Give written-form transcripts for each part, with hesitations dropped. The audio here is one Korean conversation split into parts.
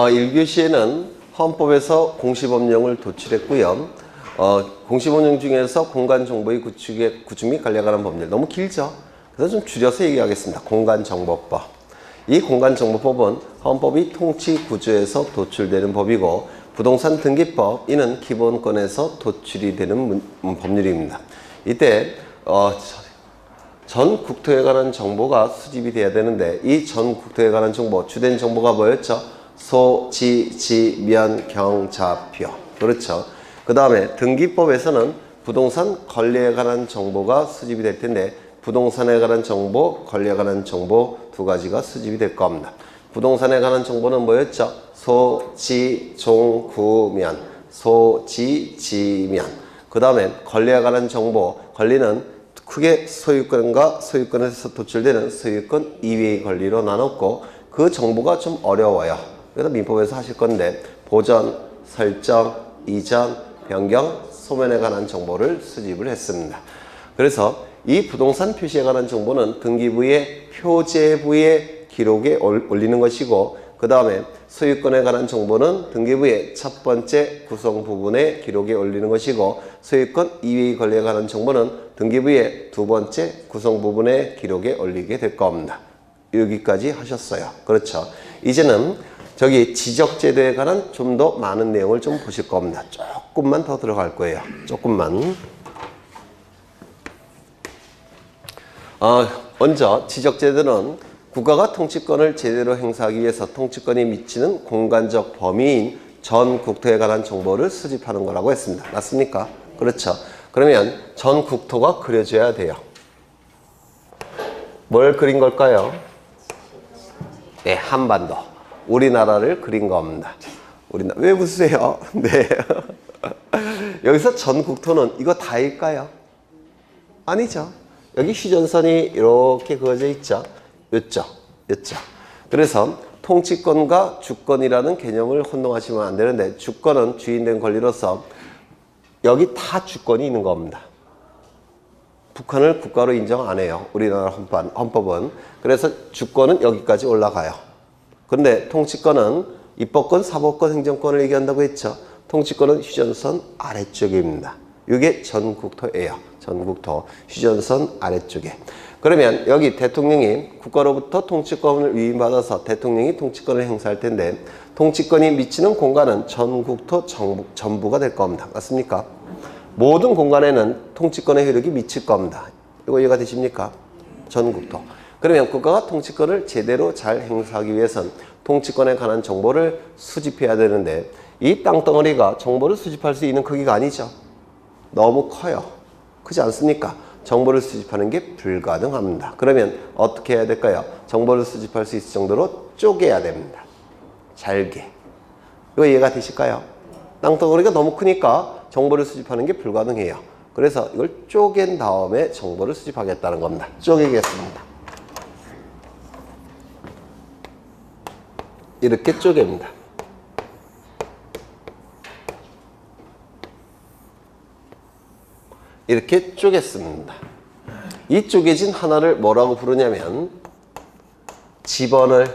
1교시에는 헌법에서 공시법령을 도출했고요. 공시법령 중에서 공간정보의 구축 및 관리에 관한 법률. 너무 길죠? 그래서 좀 줄여서 얘기하겠습니다. 공간정보법. 이 공간정보법은 헌법이 통치구조에서 도출되는 법이고 부동산 등기법, 이는 기본권에서 도출이 되는 법률입니다. 이때 전 국토에 관한 정보가 수집이 돼야 되는데 이 전 국토에 관한 정보, 주된 정보가 뭐였죠? 소, 지, 면, 경, 자, 표. 그렇죠. 그 다음에 등기법에서는 부동산 권리에 관한 정보가 수집이 될 텐데 부동산에 관한 정보, 권리에 관한 정보 두 가지가 수집이 될 겁니다. 부동산에 관한 정보는 뭐였죠? 소, 지, 종, 구, 면. 소, 지, 면. 그 다음에 권리에 관한 정보, 권리는 크게 소유권과 소유권에서 도출되는 소유권 이외의 권리로 나눴고 그 정보가 좀 어려워요. 그래서 민법에서 하실 건데 보전, 설정, 이전, 변경, 소멸에 관한 정보를 수집을 했습니다. 그래서 이 부동산 표시에 관한 정보는 등기부의 표제부의 기록에 올리는 것이고 그 다음에 소유권에 관한 정보는 등기부의 첫 번째 구성 부분에 기록에 올리는 것이고 소유권 이외의 권리에 관한 정보는 등기부의 두 번째 구성 부분에 기록에 올리게 될 겁니다. 여기까지 하셨어요. 그렇죠. 이제는 저기 지적제도에 관한 좀 더 많은 내용을 좀 보실 겁니다. 조금만 더 들어갈 거예요. 조금만. 먼저 지적제도는 국가가 통치권을 제대로 행사하기 위해서 통치권이 미치는 공간적 범위인 전 국토에 관한 정보를 수집하는 거라고 했습니다. 맞습니까? 그렇죠. 그러면 전 국토가 그려져야 돼요. 뭘 그린 걸까요? 네, 한반도. 우리나라를 그린 겁니다. 왜 웃으세요? 네. 여기서 전 국토는 이거 다일까요? 아니죠. 여기 휴전선이 이렇게 그어져 있죠. 였죠. 그래서 통치권과 주권이라는 개념을 혼동하시면 안 되는데 주권은 주인된 권리로서 여기 다 주권이 있는 겁니다. 북한을 국가로 인정 안 해요. 우리나라 헌법은. 그래서 주권은 여기까지 올라가요. 그런데 통치권은 입법권, 사법권, 행정권을 얘기한다고 했죠. 통치권은 휴전선 아래쪽입니다. 이게 전국토예요. 전국토. 휴전선 아래쪽에. 그러면 여기 대통령이 국가로부터 통치권을 위임받아서 대통령이 통치권을 행사할 텐데 통치권이 미치는 공간은 전국토 전부가 될 겁니다. 맞습니까? 모든 공간에는 통치권의 효력이 미칠 겁니다. 이거 이해가 되십니까? 전국토. 그러면 국가가 통치권을 제대로 잘 행사하기 위해선 통치권에 관한 정보를 수집해야 되는데 이 땅덩어리가 정보를 수집할 수 있는 크기가 아니죠. 너무 커요. 크지 않습니까? 정보를 수집하는 게 불가능합니다. 그러면 어떻게 해야 될까요? 정보를 수집할 수 있을 정도로 쪼개야 됩니다. 잘게. 이거 이해가 되실까요? 땅덩어리가 너무 크니까 정보를 수집하는 게 불가능해요. 그래서 이걸 쪼갠 다음에 정보를 수집하겠다는 겁니다. 쪼개겠습니다. 이렇게 쪼갭니다. 이렇게 쪼갰습니다. 이 쪼개진 하나를 뭐라고 부르냐면 지번은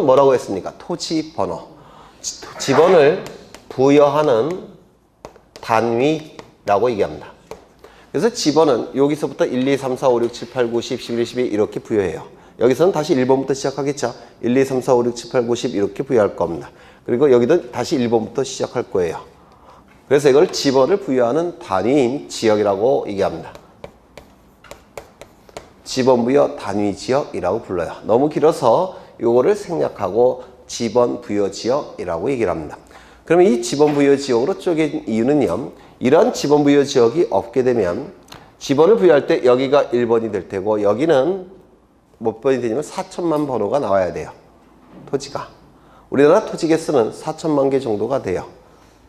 뭐라고 했습니까? 토지 번호. 지번을 부여하는 단위라고 얘기합니다. 그래서 지번은 여기서부터 1, 2, 3, 4, 5, 6, 7, 8, 9, 10, 11, 12 이렇게 부여해요. 여기서는 다시 1번부터 시작하겠죠. 1, 2, 3, 4, 5, 6, 7, 8, 9, 10 이렇게 부여할 겁니다. 그리고 여기도 다시 1번부터 시작할 거예요. 그래서 이걸 지번을 부여하는 단위인 지역이라고 얘기합니다. 지번 부여 단위 지역이라고 불러요. 너무 길어서 요거를 생략하고 지번 부여 지역이라고 얘기를 합니다. 그러면 이 지번 부여 지역으로 쪼갠 이유는요. 이러한 지번 부여 지역이 없게 되면 지번을 부여할 때 여기가 1번이 될 테고 여기는 몇 번이 되냐면 4천만 번호가 나와야 돼요. 토지가. 우리나라 토지 개수는 4천만 개 정도가 돼요.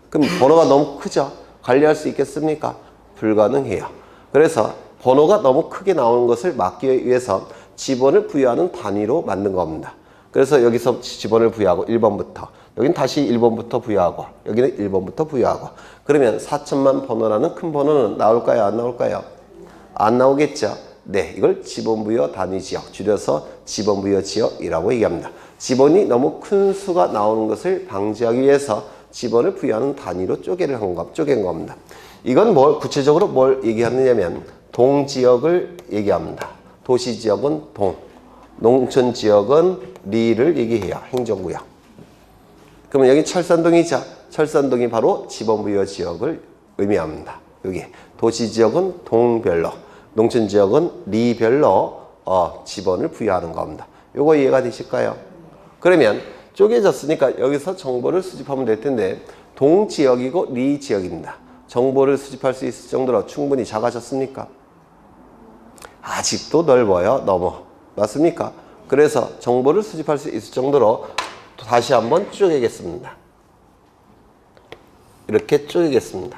그럼 번호가 너무 크죠? 관리할 수 있겠습니까? 불가능해요. 그래서 번호가 너무 크게 나오는 것을 막기 위해서 지번을 부여하는 단위로 만든 겁니다. 그래서 여기서 지번을 부여하고 1번부터 여기는 다시 1번부터 부여하고 여기는 1번부터 부여하고 그러면 4천만 번호라는 큰 번호는 나올까요? 안 나올까요? 안 나오겠죠? 네, 이걸 지번부여 단위지역, 줄여서 지번부여 지역이라고 얘기합니다. 지번이 너무 큰 수가 나오는 것을 방지하기 위해서 지번을 부여하는 단위로 쪼갠 겁니다. 이건 구체적으로 뭘 얘기하느냐면 동지역을 얘기합니다. 도시지역은 동, 농촌지역은 리를 얘기해요. 행정구역. 그러면 여기 철산동이죠. 철산동이 바로 지번부여 지역을 의미합니다. 여기 도시지역은 동별로, 농촌지역은 리별로 지번을 부여하는 겁니다. 요거 이해가 되실까요? 그러면 쪼개졌으니까 여기서 정보를 수집하면 될 텐데 동지역이고 리지역입니다. 정보를 수집할 수 있을 정도로 충분히 작아졌습니까? 아직도 넓어요. 너무. 맞습니까? 그래서 정보를 수집할 수 있을 정도로 다시 한번 쪼개겠습니다. 이렇게 쪼개겠습니다.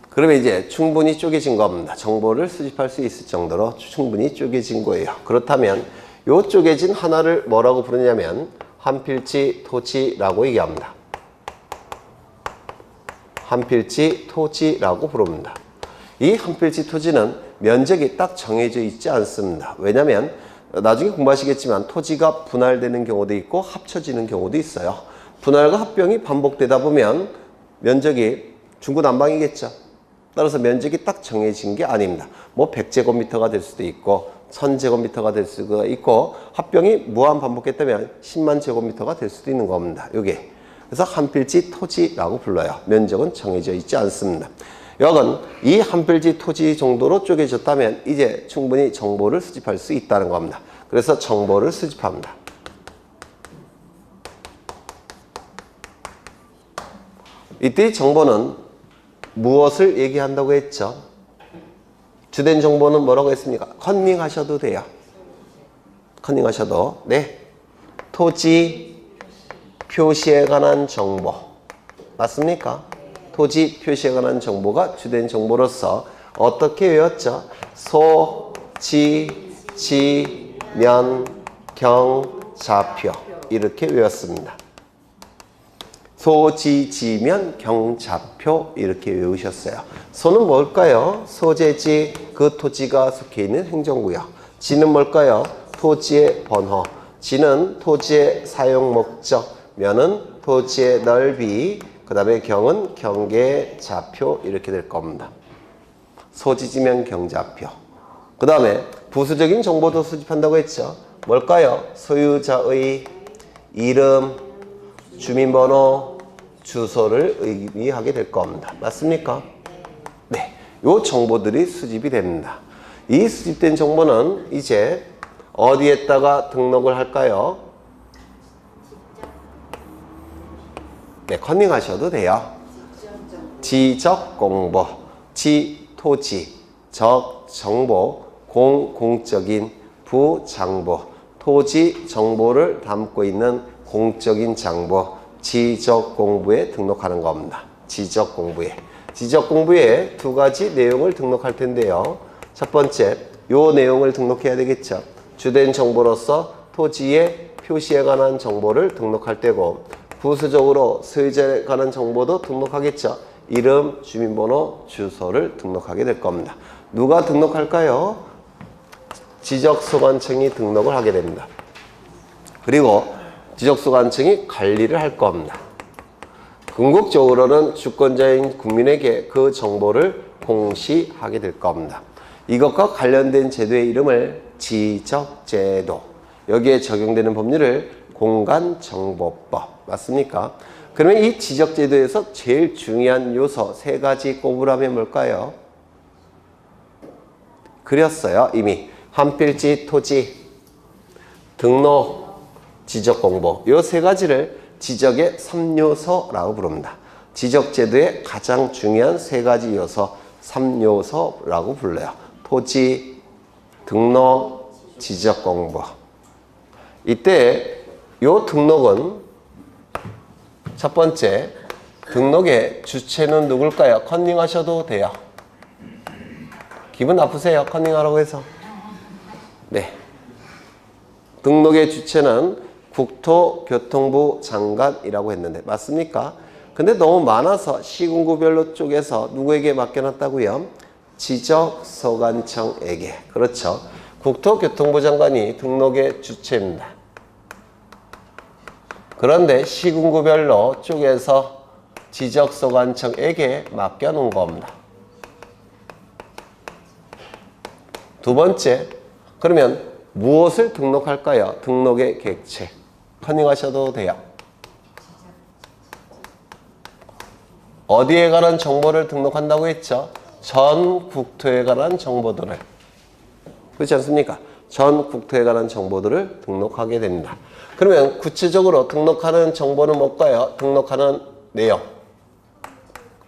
그러면 이제 충분히 쪼개진 겁니다. 정보를 수집할 수 있을 정도로 충분히 쪼개진 거예요. 그렇다면 요 쪼개진 하나를 뭐라고 부르냐면 한필지 토지라고 얘기합니다. 한필지 토지라고 부릅니다. 이 한필지 토지는 면적이 딱 정해져 있지 않습니다. 왜냐하면 나중에 공부하시겠지만 토지가 분할되는 경우도 있고 합쳐지는 경우도 있어요. 분할과 합병이 반복되다 보면 면적이 중구난방이겠죠. 따라서 면적이 딱 정해진 게 아닙니다. 뭐 100제곱미터가 될 수도 있고 1000제곱미터가 될 수도 있고 합병이 무한 반복했다면 10만 제곱미터가 될 수도 있는 겁니다. 요게. 그래서 한필지 토지라고 불러요. 면적은 정해져 있지 않습니다. 여건 이 한필지 토지 정도로 쪼개졌다면 이제 충분히 정보를 수집할 수 있다는 겁니다. 그래서 정보를 수집합니다. 이때 정보는 무엇을 얘기한다고 했죠? 주된 정보는 뭐라고 했습니까? 컨닝하셔도 돼요. 컨닝하셔도. 네. 토지 표시에 관한 정보. 맞습니까? 토지 표시에 관한 정보가 주된 정보로서 어떻게 외웠죠? 소, 지, 지, 면, 경, 좌표. 이렇게 외웠습니다. 소, 지, 지면, 경, 좌표 이렇게 외우셨어요. 소는 뭘까요? 소재지, 그 토지가 속해 있는 행정구역. 지는 뭘까요? 토지의 번호. 지는 토지의 사용 목적. 면은 토지의 넓이. 그 다음에 경은 경계, 좌표 이렇게 될 겁니다. 소지지면, 경좌표. 그 다음에 부수적인 정보도 수집한다고 했죠. 뭘까요? 소유자의 이름, 주민번호, 주소를 의미하게 될 겁니다. 맞습니까? 네. 요 정보들이 수집이 됩니다. 이 수집된 정보는 이제 어디에다가 등록을 할까요? 네, 컨닝하셔도 돼요. 지적 공보, 지 토지, 적 정보, 공적인, 부 장부, 토지 정보를 담고 있는 공적인 장부, 지적 공부에 등록하는 겁니다. 지적 공부에. 지적 공부에 두 가지 내용을 등록할 텐데요. 첫 번째, 요 내용을 등록해야 되겠죠. 주된 정보로서 토지의 표시에 관한 정보를 등록할 때고, 부수적으로 소유자에 관한 정보도 등록하겠죠. 이름, 주민번호, 주소를 등록하게 될 겁니다. 누가 등록할까요? 지적소관청이 등록을 하게 됩니다. 그리고 지적소관청이 관리를 할 겁니다. 궁극적으로는 주권자인 국민에게 그 정보를 공시하게 될 겁니다. 이것과 관련된 제도의 이름을 지적제도, 여기에 적용되는 법률을 공간정보법, 맞습니까? 그러면 이 지적제도에서 제일 중요한 요소 세 가지 꼽으라면 뭘까요? 그렸어요, 이미. 한필지 토지, 등록, 지적공보. 이 세 가지를 지적의 3요소라고 부릅니다. 지적제도의 가장 중요한 세 가지 요소, 3요소라고 불러요. 토지, 등록, 지적공보. 이때 요 등록은 첫 번째, 등록의 주체는 누굴까요? 컨닝하셔도 돼요. 기분 나쁘세요? 컨닝하라고 해서. 네. 등록의 주체는 국토교통부 장관이라고 했는데 맞습니까? 근데 너무 많아서 시군구별로 쪼개서 누구에게 맡겨놨다고요? 지적소관청에게. 그렇죠. 국토교통부 장관이 등록의 주체입니다. 그런데 시군구별로 쪼개서 지적소관청에게 맡겨놓은 겁니다. 두 번째, 그러면 무엇을 등록할까요? 등록의 객체. 컨닝하셔도 돼요. 어디에 관한 정보를 등록한다고 했죠? 전 국토에 관한 정보들을. 그렇지 않습니까? 전 국토에 관한 정보들을 등록하게 됩니다. 그러면 구체적으로 등록하는 정보는 뭘까요? 등록하는 내용.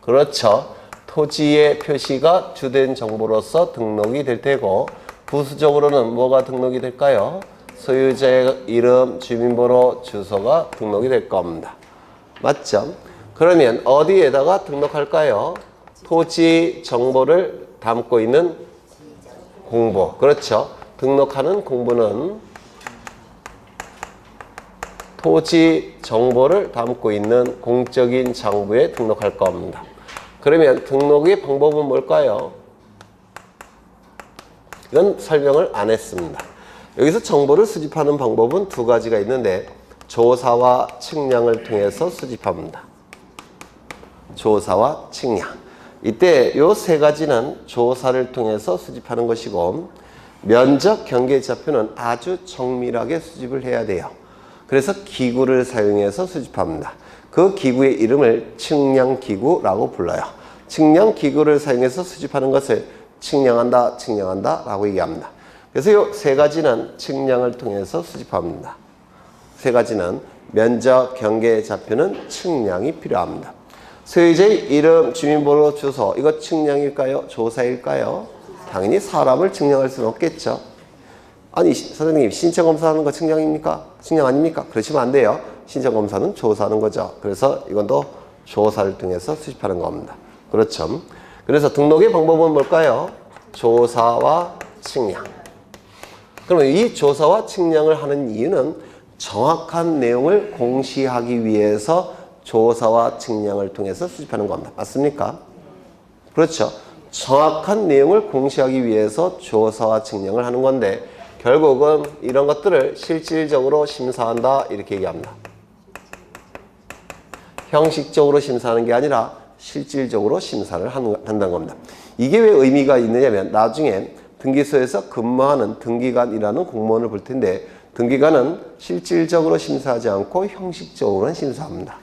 그렇죠. 토지의 표시가 주된 정보로서 등록이 될 테고, 부수적으로는 뭐가 등록이 될까요? 소유자의 이름, 주민번호, 주소가 등록이 될 겁니다. 맞죠? 그러면 어디에다가 등록할까요? 토지 정보를 담고 있는 공부. 그렇죠. 등록하는 공부는 토지 정보를 담고 있는 공적인 장부에 등록할 겁니다. 그러면 등록의 방법은 뭘까요? 이건 설명을 안 했습니다. 여기서 정보를 수집하는 방법은 두 가지가 있는데, 조사와 측량을 통해서 수집합니다. 조사와 측량. 이때 요 세 가지는 조사를 통해서 수집하는 것이고, 면적 경계좌표는 아주 정밀하게 수집을 해야 돼요. 그래서 기구를 사용해서 수집합니다. 그 기구의 이름을 측량기구라고 불러요. 측량기구를 사용해서 수집하는 것을 측량한다, 측량한다 라고 얘기합니다. 그래서 이 세 가지는 측량을 통해서 수집합니다. 세 가지는 면적, 경계, 좌표는 측량이 필요합니다. 소유자의 이름, 주민번호, 주소, 이거 측량일까요? 조사일까요? 당연히 사람을 측량할 수는 없겠죠. 아니, 선생님, 신체검사하는 거 측량입니까? 측량 아닙니까? 그러시면 안 돼요. 신체검사는 조사하는 거죠. 그래서 이건 또 조사를 통해서 수집하는 겁니다. 그렇죠. 그래서 등록의 방법은 뭘까요? 조사와 측량. 그러면 이 조사와 측량을 하는 이유는 정확한 내용을 공시하기 위해서 조사와 측량을 통해서 수집하는 겁니다. 맞습니까? 그렇죠. 정확한 내용을 공시하기 위해서 조사와 측량을 하는 건데, 결국은 이런 것들을 실질적으로 심사한다 이렇게 얘기합니다. 형식적으로 심사하는 게 아니라 실질적으로 심사를 한다는 겁니다. 이게 왜 의미가 있느냐면, 나중에 등기소에서 근무하는 등기관이라는 공무원을 볼 텐데, 등기관은 실질적으로 심사하지 않고 형식적으로는 심사합니다.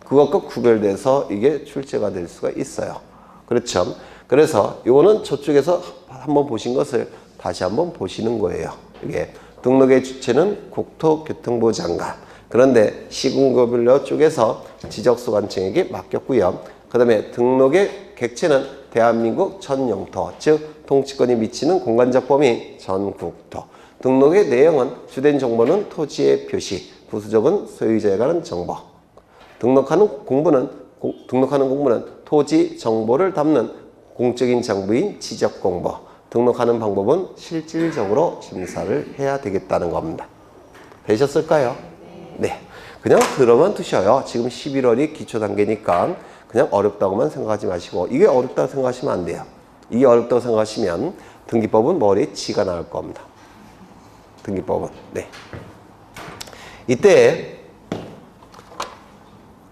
그것과 구별돼서 이게 출제가 될 수가 있어요. 그렇죠. 그래서 이거는 저쪽에서 한번 보신 것을 다시 한번 보시는 거예요. 이게 등록의 주체는 국토교통부 장관. 그런데 시군구별로 쪽에서 지적소관청에게 맡겼고요. 그 다음에 등록의 객체는 대한민국 전 영토, 즉 통치권이 미치는 공간적 범위 전국토. 등록의 내용은 주된 정보는 토지의 표시, 부수적은 소유자에 관한 정보. 등록하는 공부는 토지 정보를 담는 공적인 장부인 지적공부. 등록하는 방법은 실질적으로 심사를 해야 되겠다는 겁니다. 되셨을까요? 네. 그냥 들어만 두셔요. 지금 11월이 기초 단계니까 그냥 어렵다고만 생각하지 마시고, 이게 어렵다고 생각하시면 안 돼요. 이게 어렵다고 생각하시면 등기법은 머리에 지가 나올 겁니다. 등기법은. 네. 이때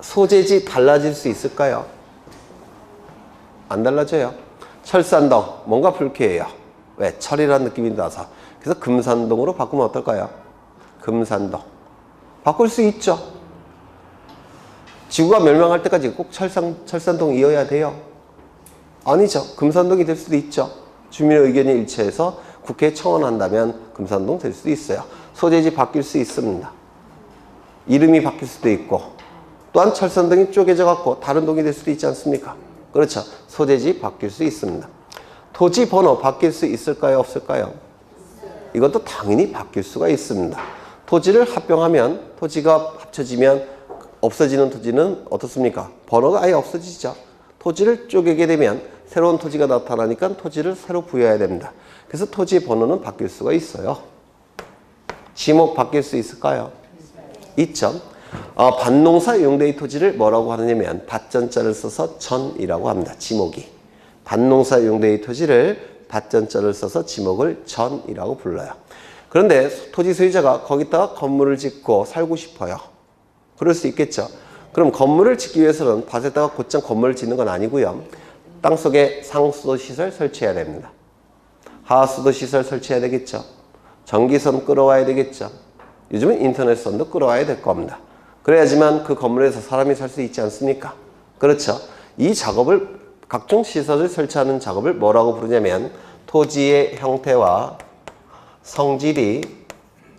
소재지 달라질 수 있을까요? 안 달라져요. 철산동 뭔가 불쾌해요. 왜? 철이라는 느낌이 나서. 그래서 금산동으로 바꾸면 어떨까요? 금산동. 바꿀 수 있죠. 지구가 멸망할 때까지 꼭 철산동이어야 돼요? 아니죠. 금산동이 될 수도 있죠. 주민의 의견이 일치해서 국회에 청원한다면 금산동 될 수도 있어요. 소재지 바뀔 수 있습니다. 이름이 바뀔 수도 있고, 또한 철산동이 쪼개져 갖고 다른 동이 될 수도 있지 않습니까? 그렇죠. 소재지 바뀔 수 있습니다. 토지 번호 바뀔 수 있을까요? 없을까요? 이것도 당연히 바뀔 수가 있습니다. 토지를 합병하면, 토지가 합쳐지면 없어지는 토지는 어떻습니까? 번호가 아예 없어지죠. 토지를 쪼개게 되면 새로운 토지가 나타나니까 토지를 새로 부여해야 됩니다. 그래서 토지의 번호는 바뀔 수가 있어요. 지목 바뀔 수 있을까요? 있죠. 밭농사 용대의 토지를 뭐라고 하느냐면 밭전자를 써서 전이라고 합니다. 지목이. 밭농사 용대의 토지를 닷전자를 써서 지목을 전이라고 불러요. 그런데 토지 소유자가 거기다가 건물을 짓고 살고 싶어요. 그럴 수 있겠죠. 그럼 건물을 짓기 위해서는 밭에다가 곧장 건물을 짓는 건 아니고요. 땅속에 상수도 시설 설치해야 됩니다. 하수도 시설 설치해야 되겠죠. 전기선 끌어와야 되겠죠. 요즘은 인터넷선도 끌어와야 될 겁니다. 그래야지만 그 건물에서 사람이 살 수 있지 않습니까? 그렇죠. 이 작업을 각종 시설을 설치하는 작업을 뭐라고 부르냐면 토지의 형태와 성질이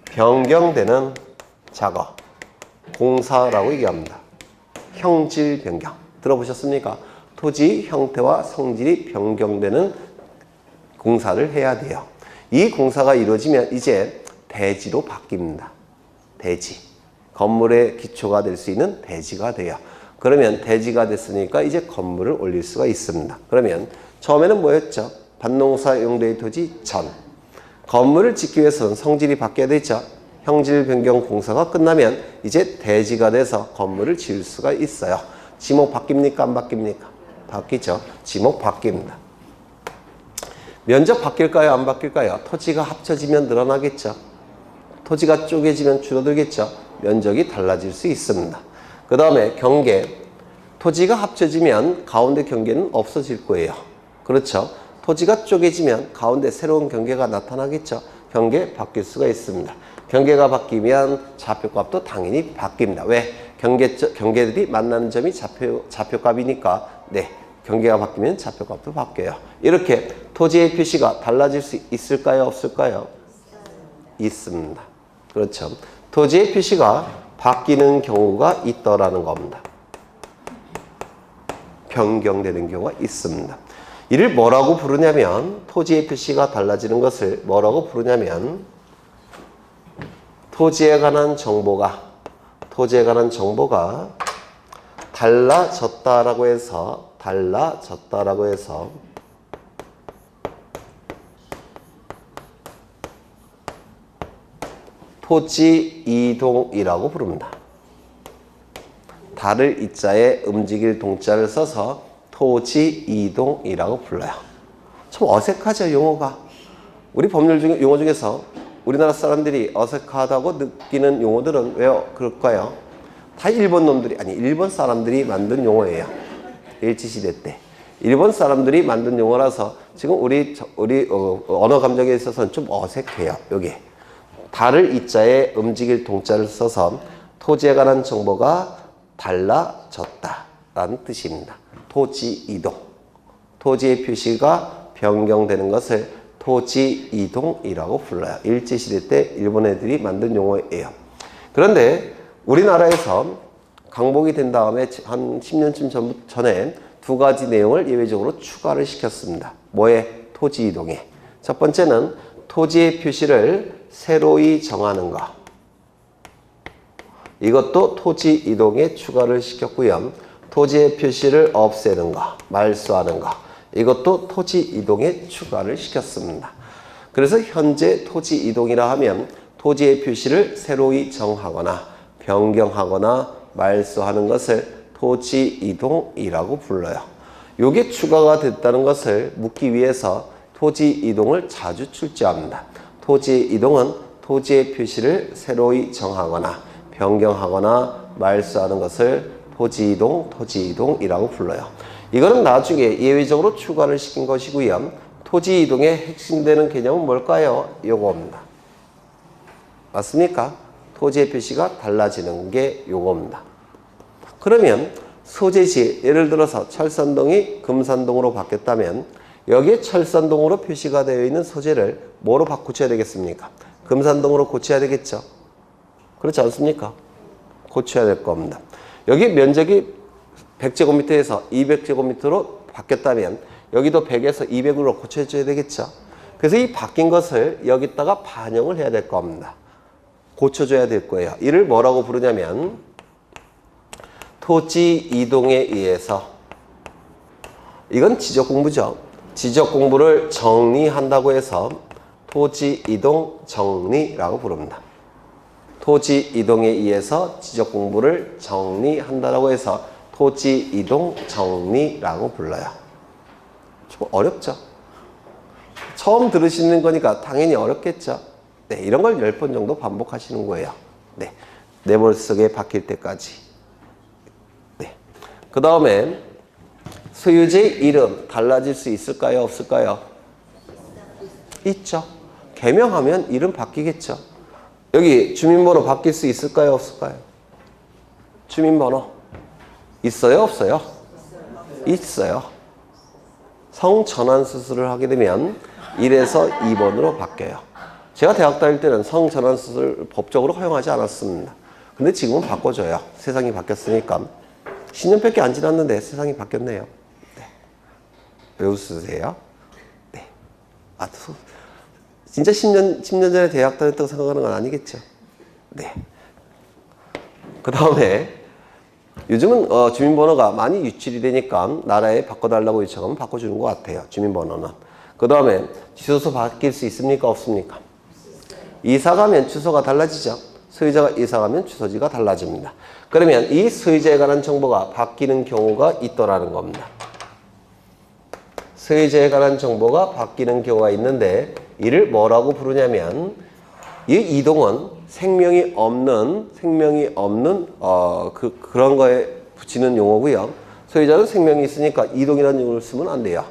변경되는 작업, 공사라고 얘기합니다. 형질 변경. 들어보셨습니까? 토지 형태와 성질이 변경되는 공사를 해야 돼요. 이 공사가 이루어지면 이제 대지로 바뀝니다. 대지. 건물의 기초가 될 수 있는 대지가 돼요. 그러면 대지가 됐으니까 이제 건물을 올릴 수가 있습니다. 그러면 처음에는 뭐였죠? 밭농사 용도의 토지 전. 건물을 짓기 위해서는 성질이 바뀌어야 되죠. 형질 변경 공사가 끝나면 이제 대지가 돼서 건물을 지을 수가 있어요. 지목 바뀝니까? 안 바뀝니까? 바뀌죠. 지목 바뀝니다. 면적 바뀔까요? 안 바뀔까요? 토지가 합쳐지면 늘어나겠죠. 토지가 쪼개지면 줄어들겠죠. 면적이 달라질 수 있습니다. 그 다음에 경계. 토지가 합쳐지면 가운데 경계는 없어질 거예요. 그렇죠. 토지가 쪼개지면 가운데 새로운 경계가 나타나겠죠. 경계 바뀔 수가 있습니다. 경계가 바뀌면 좌표값도 당연히 바뀝니다. 왜? 경계들이 만나는 점이 좌표값이니까 네, 경계가 바뀌면 좌표값도 바뀌어요. 이렇게 토지의 표시가 달라질 수 있을까요? 없을까요? 있습니다. 그렇죠. 토지의 표시가 바뀌는 경우가 있더라는 겁니다. 변경되는 경우가 있습니다. 이를 뭐라고 부르냐면 토지의 표시가 달라지는 것을 뭐라고 부르냐면 토지에 관한 정보가 달라졌다라고 해서 토지 이동이라고 부릅니다. 달을 이자에 움직일 동자를 써서 토지 이동이라고 불러요. 좀 어색하죠, 용어가. 우리 법률 용어 중에서 우리나라 사람들이 어색하다고 느끼는 용어들은 왜 그럴까요? 다 일본 사람들이 만든 용어예요. 일제시대 때. 일본 사람들이 만든 용어라서 지금 우리 언어 감정에 있어서는 좀 어색해요, 여기. 달을 이자에 움직일 동자를 써서 토지에 관한 정보가 달라졌다라는 뜻입니다. 토지 이동. 토지의 표시가 변경되는 것을 토지 이동이라고 불러요. 일제시대 때 일본 애들이 만든 용어예요. 그런데 우리나라에서 강복이 된 다음에 한 10년쯤 전에 두 가지 내용을 예외적으로 추가를 시켰습니다. 뭐에? 토지 이동에. 첫 번째는 토지의 표시를 새로이 정하는 것. 이것도 토지 이동에 추가를 시켰고요. 토지의 표시를 없애는 것, 말소하는 것. 이것도 토지 이동에 추가를 시켰습니다. 그래서 현재 토지 이동이라 하면 토지의 표시를 새로이 정하거나 변경하거나 말소하는 것을 토지 이동이라고 불러요. 이게 추가가 됐다는 것을 묻기 위해서 토지 이동을 자주 출제합니다. 토지 이동은 토지의 표시를 새로이 정하거나 변경하거나 말소하는 것을 토지 이동이라고 불러요. 이거는 나중에 예외적으로 추가를 시킨 것이고요. 토지 이동의 핵심되는 개념은 뭘까요? 요겁니다. 맞습니까? 토지의 표시가 달라지는 게 요겁니다. 그러면 소재지, 예를 들어서 철산동이 금산동으로 바뀌었다면 여기에 철산동으로 표시가 되어 있는 소재를 뭐로 고쳐야 되겠습니까? 금산동으로 고쳐야 되겠죠? 그렇지 않습니까? 고쳐야 될 겁니다. 여기 면적이 100제곱미터에서 200제곱미터로 바뀌었다면 여기도 100에서 200으로 고쳐줘야 되겠죠? 그래서 이 바뀐 것을 여기다가 반영을 해야 될 겁니다. 고쳐줘야 될 거예요. 이를 뭐라고 부르냐면 토지 이동에 의해서, 이건 지적 공부죠. 지적 공부를 정리한다고 해서 토지 이동 정리라고 부릅니다. 토지 이동에 의해서 지적 공부를 정리한다고 해서 토지 이동 정리라고 불러요. 좀 어렵죠? 처음 들으시는 거니까 당연히 어렵겠죠. 네, 이런 걸 10번 정도 반복하시는 거예요. 네, 내 머릿속에 박힐 때까지. 네. 그 다음에 소유자의 이름 달라질 수 있을까요? 없을까요? 있죠. 개명하면 이름 바뀌겠죠. 여기 주민번호 바뀔 수 있을까요? 없을까요? 주민번호 있어요? 없어요? 있어요. 성전환 수술을 하게 되면 1에서 2번으로 바뀌어요. 제가 대학 다닐 때는 성전환 수술을 법적으로 허용하지 않았습니다. 근데 지금은 바꿔줘요. 세상이 바뀌었으니까. 10년밖에 안 지났는데 세상이 바뀌었네요. 네. 왜 웃으세요? 네. 아, 진짜 10년 전에 대학 다녔다고 생각하는 건 아니겠죠. 네. 그 다음에 요즘은 주민번호가 많이 유출이 되니까 나라에 바꿔달라고 요청하면 바꿔주는 것 같아요. 주민번호는. 그 다음에 주소서 바뀔 수 있습니까? 없습니까? 이사 가면 주소가 달라지죠. 소유자가 이사 가면 주소지가 달라집니다. 그러면 이 소유자에 관한 정보가 바뀌는 경우가 있더라는 겁니다. 소유자에 관한 정보가 바뀌는 경우가 있는데 이를 뭐라고 부르냐면 이 이동은 생명이 없는 그런 거에 붙이는 용어고요. 소유자는 생명이 있으니까 이동이라는 용어를 쓰면 안 돼요.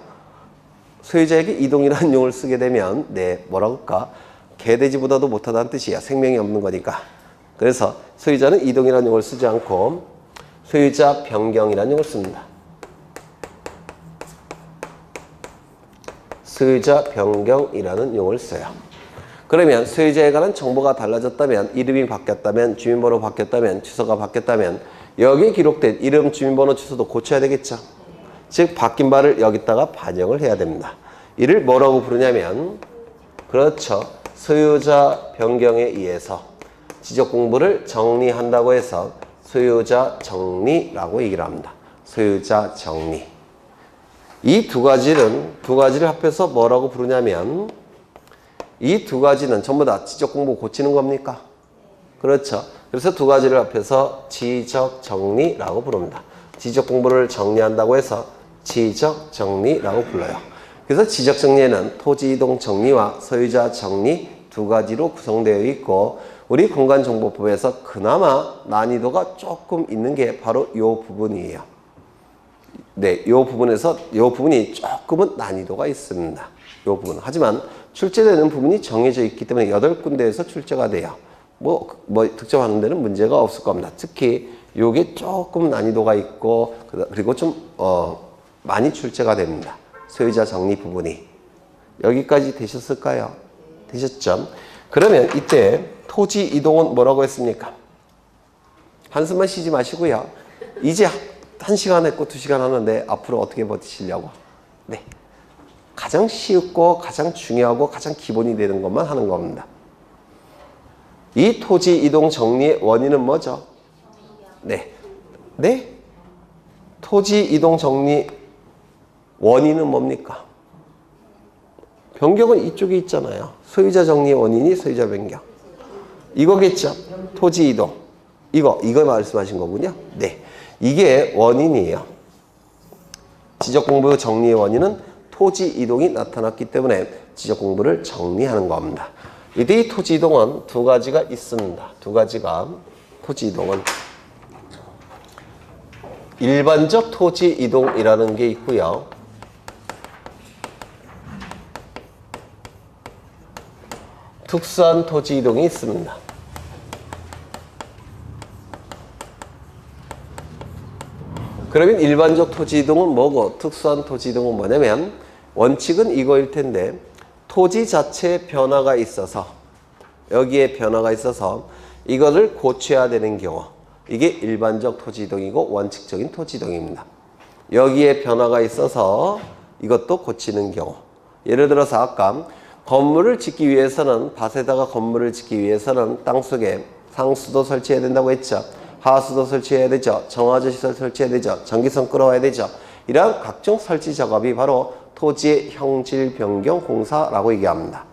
소유자에게 이동이라는 용어를 쓰게 되면 뭐라고 할까? 개돼지보다도 못하다는 뜻이야. 생명이 없는 거니까. 그래서 소유자는 이동이라는 용어를 쓰지 않고 소유자 변경이라는 용어를 씁니다. 소유자 변경이라는 용어를 써요. 그러면 소유자에 관한 정보가 달라졌다면, 이름이 바뀌었다면, 주민번호 바뀌었다면, 주소가 바뀌었다면 여기에 기록된 이름, 주민번호, 주소도 고쳐야 되겠죠. 즉 바뀐 바를 여기다가 반영을 해야 됩니다. 이를 뭐라고 부르냐면 그렇죠. 소유자 변경에 의해서 지적 공부를 정리한다고 해서 소유자 정리라고 얘기를 합니다. 소유자 정리. 이 두 가지를 합해서 뭐라고 부르냐면 이 두 가지는 전부 다 지적 공부 고치는 겁니까? 그렇죠. 그래서 두 가지를 합해서 지적 정리라고 부릅니다. 지적 공부를 정리한다고 해서 지적 정리라고 불러요. 그래서 지적 정리에는 토지 이동 정리와 소유자 정리 두 가지로 구성되어 있고 우리 공간정보법에서 그나마 난이도가 조금 있는 게 바로 이 부분이에요. 네, 이 부분이 조금은 난이도가 있습니다. 이 부분. 하지만 출제되는 부분이 정해져 있기 때문에 8군데에서 출제가 돼요. 뭐 득점하는 데는 문제가 없을 겁니다. 특히 요게 조금 난이도가 있고 그리고 좀 많이 출제가 됩니다. 소유자 정리 부분이. 여기까지 되셨을까요? 되셨죠? 그러면 이때 토지 이동은 뭐라고 했습니까? 한숨만 쉬지 마시고요. 이제 1시간 했고 2시간 하는데 앞으로 어떻게 버티시려고? 네. 가장 쉽고 가장 중요하고 가장 기본이 되는 것만 하는 겁니다. 이 토지 이동 정리의 원인은 뭐죠? 네. 네? 토지 이동 정리 원인은 뭡니까? 변경은 이쪽에 있잖아요. 소유자 정리의 원인이 소유자 변경. 이거겠죠? 토지 이동. 이거 말씀하신 거군요. 네. 이게 원인이에요. 지적 공부 정리의 원인은 토지 이동이 나타났기 때문에 지적 공부를 정리하는 겁니다. 이때 이 토지 이동은 두 가지가 있습니다. 두 가지가 토지 이동은 일반적 토지 이동이라는 게 있고요. 특수한 토지 이동이 있습니다. 그러면 일반적 토지 이동은 뭐고 특수한 토지 이동은 뭐냐면 원칙은 이거일 텐데 토지 자체에 변화가 있어서 여기에 변화가 있어서 이거를 고쳐야 되는 경우 이게 일반적 토지 이동이고 원칙적인 토지 이동입니다. 여기에 변화가 있어서 이것도 고치는 경우 예를 들어서 아까 건물을 짓기 위해서는 밭에다가 건물을 짓기 위해서는 땅속에 상수도 설치해야 된다고 했죠. 하수도 설치해야 되죠. 정화조 시설 설치해야 되죠. 전기선 끌어와야 되죠. 이러한 각종 설치 작업이 바로 토지의 형질 변경 공사라고 얘기합니다.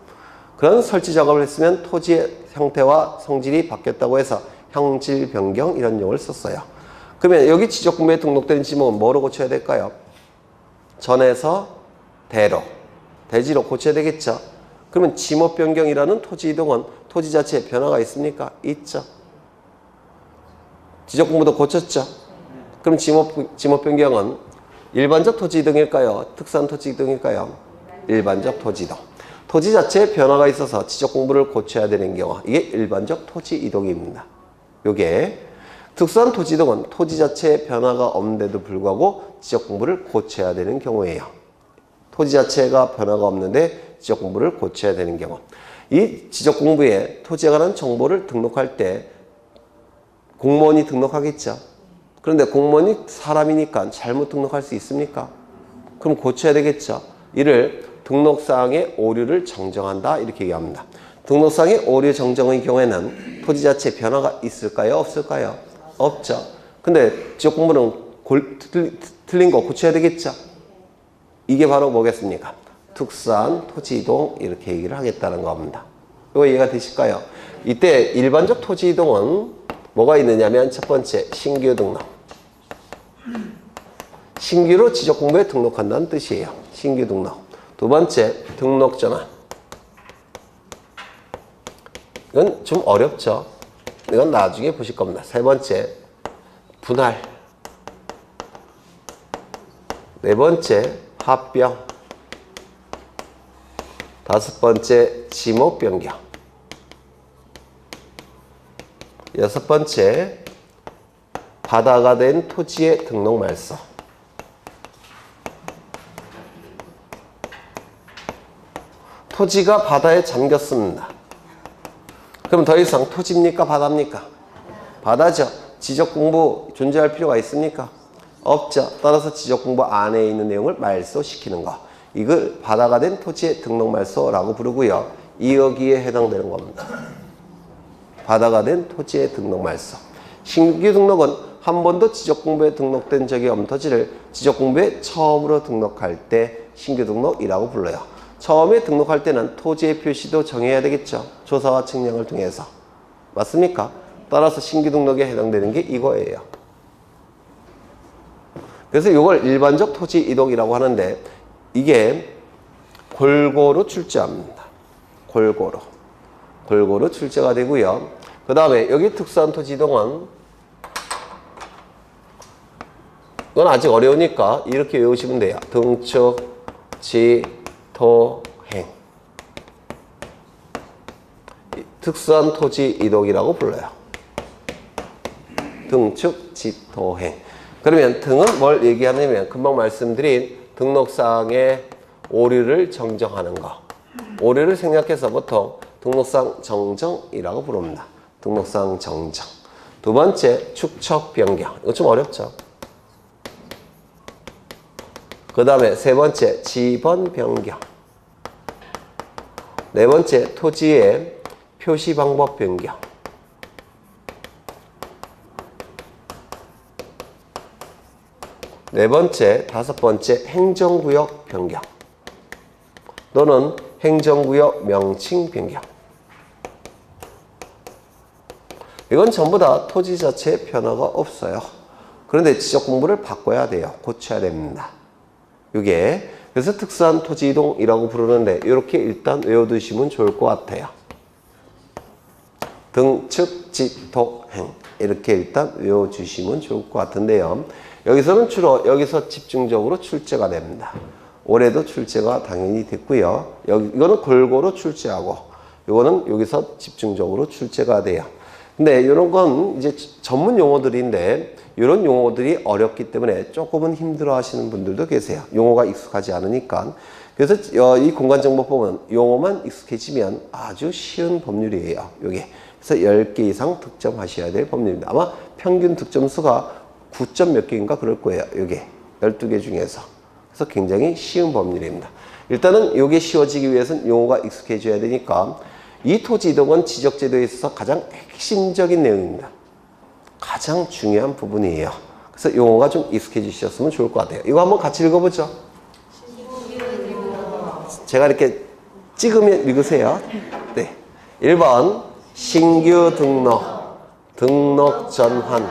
그런 설치 작업을 했으면 토지의 형태와 성질이 바뀌었다고 해서 형질 변경 이런 용어를 썼어요. 그러면 여기 지적공부에 등록된 지목은 뭐로 고쳐야 될까요? 전에서 대로 대지로 고쳐야 되겠죠. 그러면 지목 변경이라는 토지 이동은 토지 자체에 변화가 있습니까? 있죠. 지적 공부도 고쳤죠. 그럼 지목 변경은 일반적 토지 이동일까요? 특수한 토지 이동일까요? 일반적 토지 이동. 토지 자체에 변화가 있어서 지적 공부를 고쳐야 되는 경우, 이게 일반적 토지 이동입니다. 요게 특수한 토지 이동은 토지 자체에 변화가 없는데도 불구하고 지적 공부를 고쳐야 되는 경우예요. 토지 자체가 변화가 없는데 지적 공부를 고쳐야 되는 경우. 이 지적 공부에 토지에 관한 정보를 등록할 때 공무원이 등록하겠죠. 그런데 공무원이 사람이니까 잘못 등록할 수 있습니까? 그럼 고쳐야 되겠죠. 이를 등록사항의 오류를 정정한다 이렇게 얘기합니다. 등록사항의 오류 정정의 경우에는 토지 자체에 변화가 있을까요? 없을까요? 없죠. 근데 지적 공부는 틀린 거 고쳐야 되겠죠. 이게 바로 뭐겠습니까? 특수한 토지 이동 이렇게 얘기를 하겠다는 겁니다. 이거 이해가 되실까요? 이때 일반적 토지 이동은 뭐가 있느냐면 첫 번째 신규 등록. 신규로 지적 공부에 등록한다는 뜻이에요. 신규 등록. 두 번째 등록 전환. 이건 좀 어렵죠. 이건 나중에 보실 겁니다. 세 번째 분할. 네 번째 합병. 다섯 번째 지목 변경. 여섯 번째 바다가 된 토지의 등록 말소. 토지가 바다에 잠겼습니다. 그럼 더 이상 토지입니까? 바다입니까? 바다죠. 지적 공부 존재할 필요가 있습니까? 없죠. 따라서 지적 공부 안에 있는 내용을 말소시키는 거. 이걸 바다가 된 토지의 등록 말소라고 부르고요. 2억이에 해당되는 겁니다. 바다가 된 토지의 등록 말소. 신규 등록은 한 번도 지적 공부에 등록된 적이 없는 토지를 지적 공부에 처음으로 등록할 때 신규 등록이라고 불러요. 처음에 등록할 때는 토지의 표시도 정해야 되겠죠. 조사와 측량을 통해서. 맞습니까? 따라서 신규 등록에 해당되는 게 이거예요. 그래서 이걸 일반적 토지 이동이라고 하는데 이게 골고루 출제합니다. 골고루 출제가 되고요. 그 다음에 여기 특수한 토지 이동은 이건 아직 어려우니까 이렇게 외우시면 돼요. 등축, 지, 토, 행. 특수한 토지 이동이라고 불러요. 등축, 지, 토, 행. 그러면 등은 뭘 얘기하냐면 금방 말씀드린 등록사항의 오류를 정정하는 거. 오류를 생략해서 보통 등록사항 정정이라고 부릅니다. 등록사항 정정. 두 번째 축척 변경. 이거 좀 어렵죠? 그 다음에 세 번째 지번 변경. 네 번째 토지의 표시 방법 변경. 네 번째, 다섯 번째 행정구역 변경 또는 행정구역 명칭 변경. 이건 전부 다 토지 자체에 변화가 없어요. 그런데 지적 공부를 바꿔야 돼요. 고쳐야 됩니다. 이게 그래서 특수한 토지 이동이라고 부르는데 이렇게 일단 외워두시면 좋을 것 같아요. 등축, 지, 토, 행 이렇게 일단 외워주시면 좋을 것 같은데요. 여기서는 주로 여기서 집중적으로 출제가 됩니다. 올해도 출제가 당연히 됐고요. 이거는 골고루 출제하고 이거는 여기서 집중적으로 출제가 돼요. 근데 이런 건 이제 전문 용어들인데 이런 용어들이 어렵기 때문에 조금은 힘들어 하시는 분들도 계세요. 용어가 익숙하지 않으니까. 그래서 이 공간정보법은 용어만 익숙해지면 아주 쉬운 법률이에요. 요게. 그래서 10개 이상 득점하셔야 될 법률입니다. 아마 평균 득점수가 9점 몇 개인가 그럴 거예요. 요게 12개 중에서. 그래서 굉장히 쉬운 법률입니다. 일단은 요게 쉬워지기 위해서는 용어가 익숙해져야 되니까 이 토지 이동은 지적제도에 있어서 가장 핵심적인 내용입니다. 가장 중요한 부분이에요. 그래서 용어가 좀 익숙해지셨으면 좋을 것 같아요. 이거 한번 같이 읽어보죠. 제가 이렇게 찍으면 읽으세요. 네. 1번 신규 등록, 등록 전환,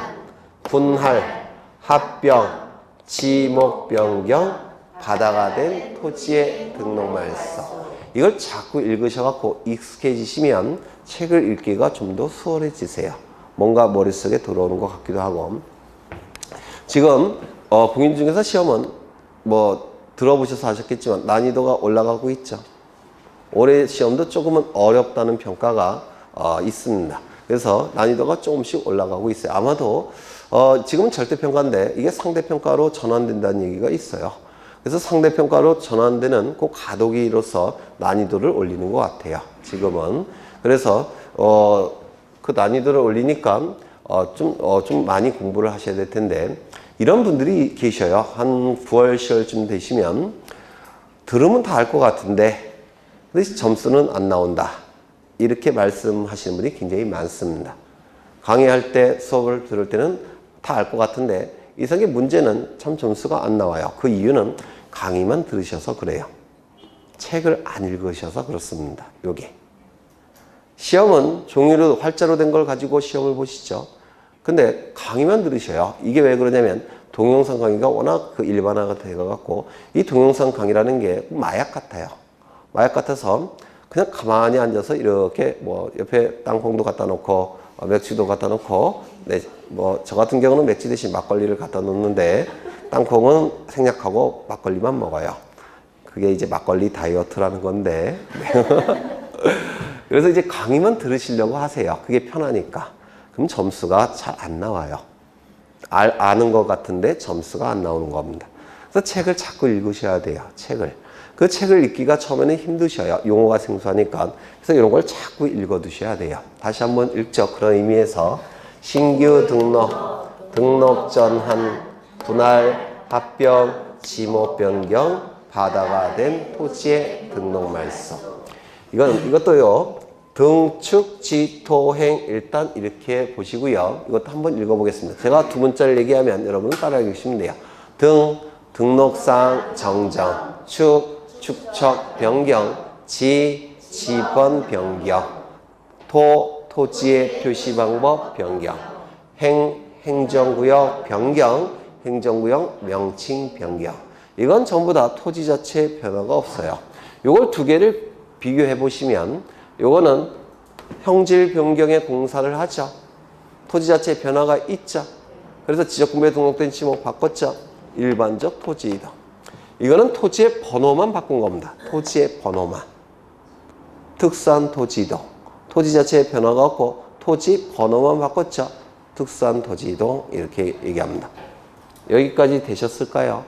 분할, 합병, 지목 변경, 바다가 된 토지의 등록말서. 이걸 자꾸 읽으셔갖고 익숙해지시면 책을 읽기가 좀 더 수월해지세요. 뭔가 머릿속에 들어오는 것 같기도 하고. 지금 봉인 중에서 시험은 뭐 들어보셔서 아셨겠지만 난이도가 올라가고 있죠. 올해 시험도 조금은 어렵다는 평가가 있습니다. 그래서 난이도가 조금씩 올라가고 있어요. 아마도 지금은 절대평가인데 이게 상대평가로 전환된다는 얘기가 있어요. 그래서 상대평가로 전환되는 그 가도기로서 난이도를 올리는 것 같아요. 지금은. 그래서 그 난이도를 올리니까 좀 많이 공부를 하셔야 될 텐데 이런 분들이 계셔요. 한 9월, 10월쯤 되시면 들으면 다 알 것 같은데 근데 점수는 안 나온다. 이렇게 말씀하시는 분이 굉장히 많습니다. 강의할 때 수업을 들을 때는 다 알 것 같은데 이상의 문제는 참 점수가 안 나와요. 그 이유는 강의만 들으셔서 그래요. 책을 안 읽으셔서 그렇습니다. 요게. 시험은 종이로 활자로 된 걸 가지고 시험을 보시죠. 근데 강의만 들으셔요. 이게 왜 그러냐면 동영상 강의가 워낙 일반화가 되어갖고 이 동영상 강의라는 게 마약 같아요. 마약 같아서 그냥 가만히 앉아서 이렇게 뭐 옆에 땅콩도 갖다 놓고 맥주도 갖다 놓고 뭐 저 같은 경우는 맥주 대신 막걸리를 갖다 놓는데 땅콩은 생략하고 막걸리만 먹어요. 그게 이제 막걸리 다이어트라는 건데 그래서 이제 강의만 들으시려고 하세요. 그게 편하니까. 그럼 점수가 잘 안 나와요. 아는 것 같은데 점수가 안 나오는 겁니다. 그래서 책을 자꾸 읽으셔야 돼요. 책을. 그 책을 읽기가 처음에는 힘드셔요. 용어가 생소하니까. 그래서 이런 걸 자꾸 읽어두셔야 돼요. 다시 한번 읽죠. 그런 의미에서 신규 등록 전환, 분할, 합병, 지목 변경, 바다가 된 토지의 등록 말소. 이것도요. 등축, 지토행 일단 이렇게 보시고요. 이것도 한번 읽어보겠습니다. 제가 두 문자를 얘기하면 여러분 따라 읽으시면 돼요. 등록상 정정, 축척 변경, 지번 변경, 토지의 표시 방법 변경, 행정구역 변경, 행정구역 명칭 변경. 이건 전부 다 토지 자체에 변화가 없어요. 이걸 두 개를 비교해 보시면 요거는 형질 변경의 공사를 하죠. 토지 자체에 변화가 있죠. 그래서 지적공부에 등록된 지목 바꿨죠. 일반적 토지 이동. 이거는 토지의 번호만 바꾼 겁니다. 토지의 번호만. 특수한 토지 이동. 토지 자체에 변화가 없고 토지 번호만 바꿨죠. 특수한 토지 이동 이렇게 얘기합니다. 여기까지 되셨을까요?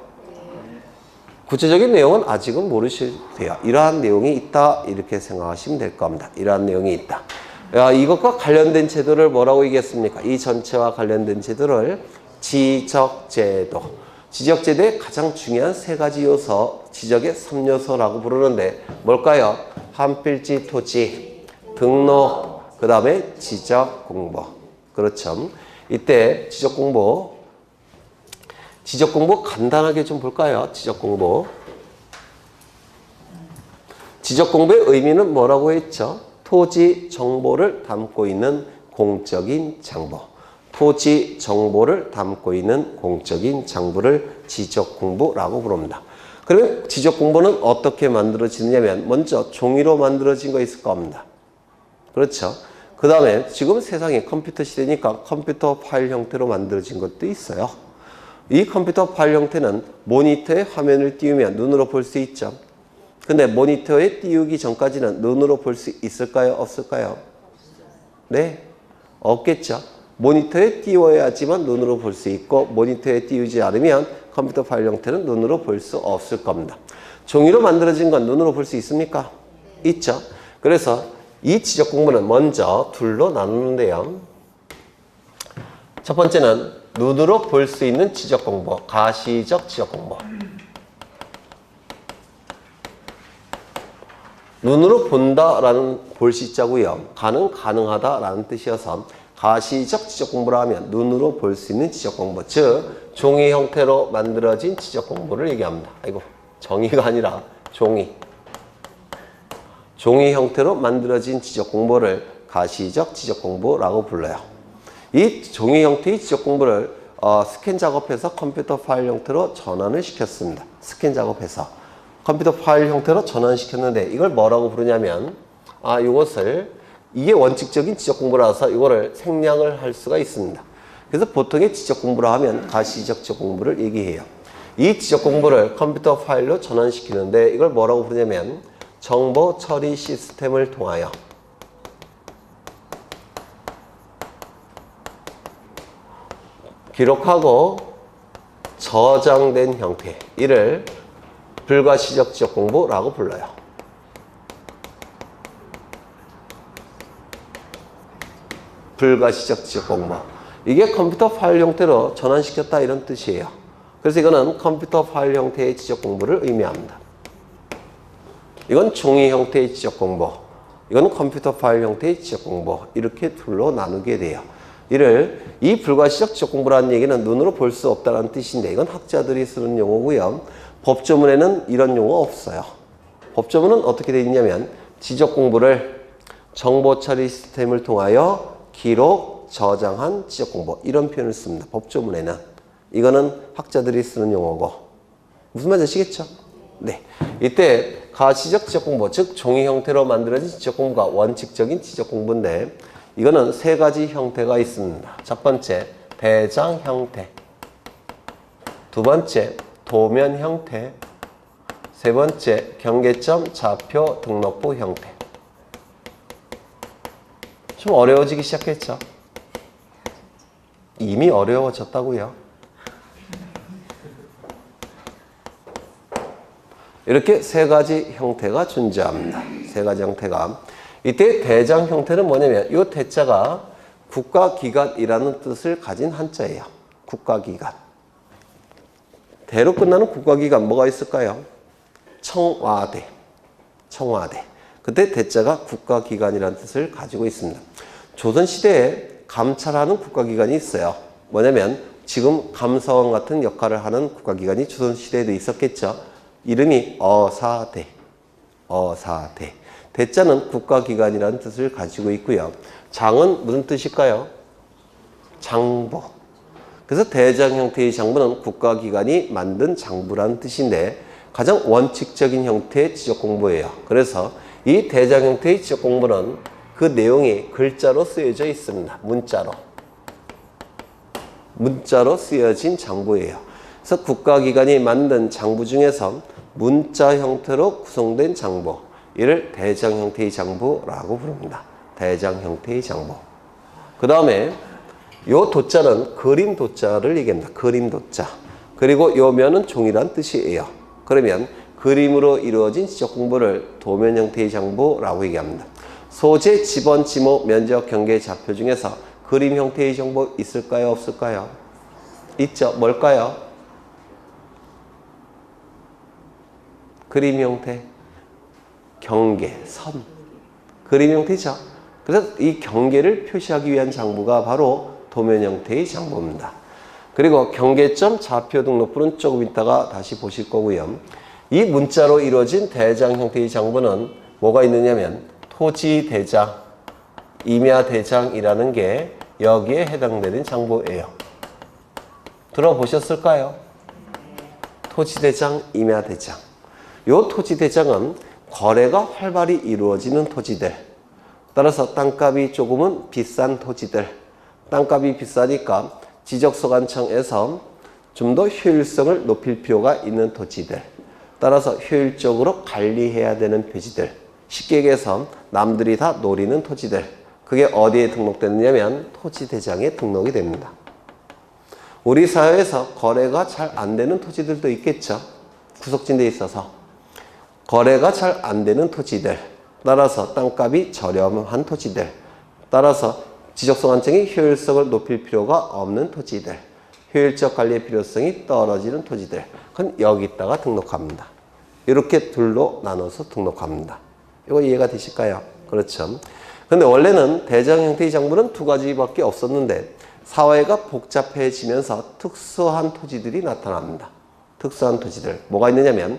구체적인 내용은 아직은 모르셔도 돼요. 이러한 내용이 있다 이렇게 생각하시면 될 겁니다. 이러한 내용이 있다. 이것과 관련된 제도를 뭐라고 얘기했습니까? 이 전체와 관련된 제도를 지적제도. 지적제도의 가장 중요한 세 가지 요소, 지적의 3요소라고 부르는데 뭘까요? 한필지 토지, 등록, 그 다음에 지적공부. 그렇죠. 이때 지적공부 간단하게 좀 볼까요? 지적공부의 의미는 뭐라고 했죠? 토지 정보를 담고 있는 공적인 장부. 토지 정보를 담고 있는 공적인 장부를 지적공부라고 부릅니다. 그러면 지적공부는 어떻게 만들어지느냐면 먼저 종이로 만들어진 거 있을 겁니다. 그렇죠? 그 다음에 지금 세상에 컴퓨터 시대니까 컴퓨터 파일 형태로 만들어진 것도 있어요. 이 컴퓨터 파일 형태는 모니터에 화면을 띄우면 눈으로 볼 수 있죠. 근데 모니터에 띄우기 전까지는 눈으로 볼 수 있을까요? 없을까요? 네, 없겠죠. 모니터에 띄워야지만 눈으로 볼 수 있고 모니터에 띄우지 않으면 컴퓨터 파일 형태는 눈으로 볼 수 없을 겁니다. 종이로 만들어진 건 눈으로 볼 수 있습니까? 있죠. 그래서 이 지적 공부는 먼저 둘로 나누는데요. 첫 번째는 눈으로 볼 수 있는 지적 공부, 가시적 지적 공부. 눈으로 본다라는 볼시자고요. 가능하다라는 뜻이어서 가시적 지적 공부라 하면 눈으로 볼 수 있는 지적 공부, 즉 종이 형태로 만들어진 지적 공부를 얘기합니다. 아이고, 정의가 아니라 종이 형태로 만들어진 지적 공부를 가시적 지적 공부라고 불러요. 이 종이 형태의 지적 공부를 스캔 작업해서 컴퓨터 파일 형태로 전환을 시켰습니다. 스캔 작업해서 컴퓨터 파일 형태로 전환시켰는데 이걸 뭐라고 부르냐면 이것을 이게 원칙적인 지적 공부라서 이거를 생략을 할 수가 있습니다. 그래서 보통의 지적 공부라 하면 가시적 지적 공부를 얘기해요. 이 지적 공부를 컴퓨터 파일로 전환시키는데 이걸 뭐라고 부르냐면 정보 처리 시스템을 통하여 기록하고 저장된 형태, 이를 불가시적 지적 공부라고 불러요. 불가시적 지적 공부. 이게 컴퓨터 파일 형태로 전환시켰다 이런 뜻이에요. 그래서 이거는 컴퓨터 파일 형태의 지적 공부를 의미합니다. 이건 종이 형태의 지적 공부, 이건 컴퓨터 파일 형태의 지적 공부, 이렇게 둘로 나누게 돼요. 이 불가시적 지적 공부라는 얘기는 눈으로 볼 수 없다는 뜻인데 이건 학자들이 쓰는 용어고요. 법조문에는 이런 용어 없어요. 법조문은 어떻게 되어 있냐면 지적 공부를 정보 처리 시스템을 통하여 기록, 저장한 지적 공부, 이런 표현을 씁니다. 법조문에는. 이거는 학자들이 쓰는 용어고. 무슨 말인지 아시겠죠? 네. 이때 가시적 지적 공부, 즉 종이 형태로 만들어진 지적 공부가 원칙적인 지적 공부인데 이거는 세 가지 형태가 있습니다. 첫 번째, 대장 형태. 두 번째, 도면 형태. 세 번째, 경계점, 좌표, 등록부 형태. 좀 어려워지기 시작했죠? 이미 어려워졌다고요. 이렇게 세 가지 형태가 존재합니다. 세 가지 형태가. 이때 대장 형태는 뭐냐면 이 대자가 국가기관이라는 뜻을 가진 한자예요. 국가기관. 대로 끝나는 국가기관 뭐가 있을까요? 청와대. 청와대. 그때 대자가 국가기관이라는 뜻을 가지고 있습니다. 조선시대에 감찰하는 국가기관이 있어요. 뭐냐면 지금 감사원 같은 역할을 하는 국가기관이 조선시대에도 있었겠죠. 이름이 어사대. 어사대. 대자는 국가기관이라는 뜻을 가지고 있고요. 장은 무슨 뜻일까요? 장부. 그래서 대장 형태의 장부는 국가기관이 만든 장부라는 뜻인데 가장 원칙적인 형태의 지적 공부예요. 그래서 이 대장 형태의 지적 공부는 그 내용이 글자로 쓰여져 있습니다. 문자로. 문자로 쓰여진 장부예요. 그래서 국가기관이 만든 장부 중에서 문자 형태로 구성된 장부, 이를 대장 형태의 장부라고 부릅니다. 대장 형태의 장부. 그 다음에 요 도자는 그림 도자를 얘기합니다. 그림 도자. 그리고 요 면은 종이란 뜻이에요. 그러면 그림으로 이루어진 지적 공부를 도면 형태의 장부라고 얘기합니다. 소재, 지번, 지목, 면적, 경계, 좌표 중에서 그림 형태의 정보 있을까요? 없을까요? 있죠. 뭘까요? 그림 형태. 경계, 선. 그림 형태죠. 그래서 이 경계를 표시하기 위한 장부가 바로 도면 형태의 장부입니다. 그리고 경계점, 좌표 등록부는 조금 있다가 다시 보실 거고요. 이 문자로 이루어진 대장 형태의 장부는 뭐가 있느냐면 토지대장, 임야대장이라는 게 여기에 해당되는 장부예요. 들어보셨을까요? 토지대장, 임야대장. 요 토지대장은 거래가 활발히 이루어지는 토지들, 따라서 땅값이 조금은 비싼 토지들, 땅값이 비싸니까 지적소관청에서 좀 더 효율성을 높일 필요가 있는 토지들, 따라서 효율적으로 관리해야 되는 표지들, 쉽게 얘기해서 남들이 다 노리는 토지들, 그게 어디에 등록되느냐면 토지대장에 등록이 됩니다. 우리 사회에서 거래가 잘 안 되는 토지들도 있겠죠. 구석진데 있어서. 거래가 잘 안 되는 토지들, 따라서 땅값이 저렴한 토지들, 따라서 지적소관청이 효율성을 높일 필요가 없는 토지들, 효율적 관리의 필요성이 떨어지는 토지들, 그건 여기다가 등록합니다. 이렇게 둘로 나눠서 등록합니다. 이거 이해가 되실까요? 그렇죠. 근데 원래는 대장 형태의 장부는 두 가지밖에 없었는데 사회가 복잡해지면서 특수한 토지들이 나타납니다. 특수한 토지들. 뭐가 있느냐면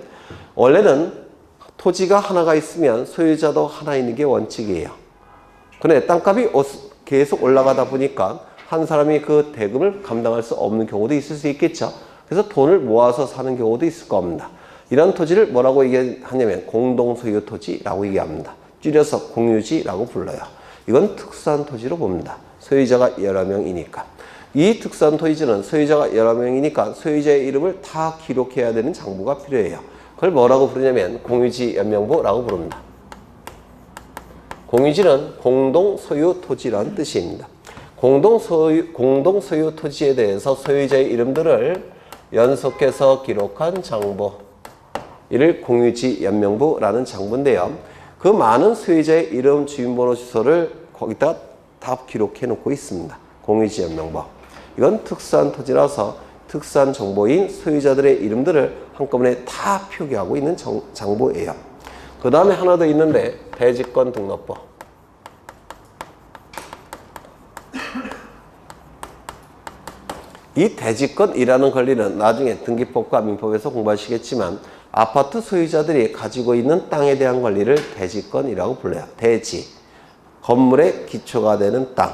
원래는 토지가 하나가 있으면 소유자도 하나 있는 게 원칙이에요. 근데 땅값이 계속 올라가다 보니까 한 사람이 그 대금을 감당할 수 없는 경우도 있을 수 있겠죠. 그래서 돈을 모아서 사는 경우도 있을 겁니다. 이런 토지를 뭐라고 얘기하냐면 공동소유 토지라고 얘기합니다. 줄여서 공유지라고 불러요. 이건 특수한 토지로 봅니다. 소유자가 여러 명이니까. 이 특수한 토지는 소유자가 여러 명이니까 소유자의 이름을 다 기록해야 되는 장부가 필요해요. 그걸 뭐라고 부르냐면 공유지 연명부라고 부릅니다. 공유지는 공동소유 토지라는 뜻입니다. 공동소유 토지에 대해서 소유자의 이름들을 연속해서 기록한 장부, 이를 공유지 연명부라는 장부인데요. 그 많은 소유자의 이름, 주민번호, 주소를 거기다 다 기록해 놓고 있습니다. 공유지 연명부. 이건 특수한 토지라서 특수한 정보인 소유자들의 이름들을 한꺼번에 다 표기하고 있는 장부예요. 그 다음에 하나 더 있는데 대지권 등록부. 이 대지권이라는 권리는 나중에 등기법과 민법에서 공부하시겠지만 아파트 소유자들이 가지고 있는 땅에 대한 권리를 대지권이라고 불러요. 대지, 건물의 기초가 되는 땅,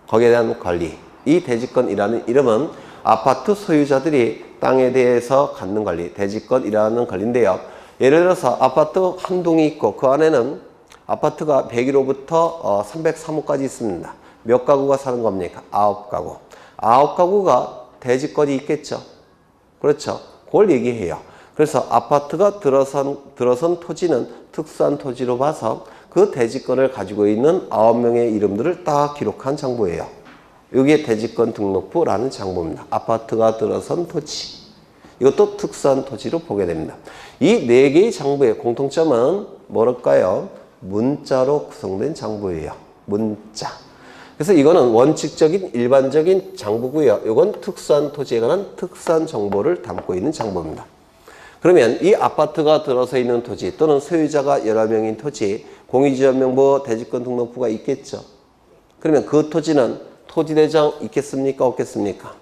거기에 대한 권리. 이 대지권이라는 이름은 아파트 소유자들이 땅에 대해서 갖는 권리, 대지권이라는 권리인데요. 예를 들어서 아파트 한 동이 있고 그 안에는 아파트가 101호부터 303호까지 있습니다. 몇 가구가 사는 겁니까? 9가구. 9가구가 대지권이 있겠죠. 그렇죠. 그걸 얘기해요. 그래서 아파트가 들어선 토지는 특수한 토지로 봐서 그 대지권을 가지고 있는 9명의 이름들을 다 기록한 장부예요. 이게 대지권 등록부라는 장부입니다. 아파트가 들어선 토지. 이것도 특수한 토지로 보게 됩니다. 이 4개의 장부의 공통점은 뭐랄까요? 문자로 구성된 장부예요. 문자. 그래서 이거는 원칙적인 일반적인 장부고요. 이건 특수한 토지에 관한 특수한 정보를 담고 있는 장부입니다. 그러면 이 아파트가 들어서 있는 토지 또는 소유자가 여러 명인 토지, 공유지연명부, 대지권 등록부가 있겠죠. 그러면 그 토지는 토지대장 있겠습니까? 없겠습니까?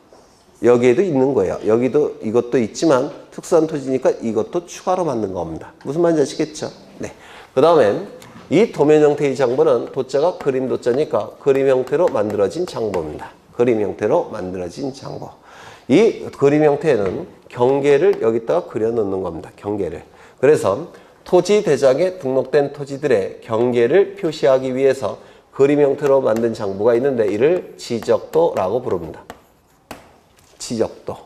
여기에도 있는 거예요. 여기도 이것도 있지만 특수한 토지니까 이것도 추가로 만든 겁니다. 무슨 말인지 아시겠죠? 네. 그 다음에 이 도면 형태의 장부는 도자가 그림 도자니까 그림 형태로 만들어진 장부입니다. 그림 형태로 만들어진 장부. 이 그림 형태는 경계를 여기다가 그려 놓는 겁니다. 경계를. 그래서 토지 대장에 등록된 토지들의 경계를 표시하기 위해서 그림 형태로 만든 장부가 있는데 이를 지적도라고 부릅니다. 지적도.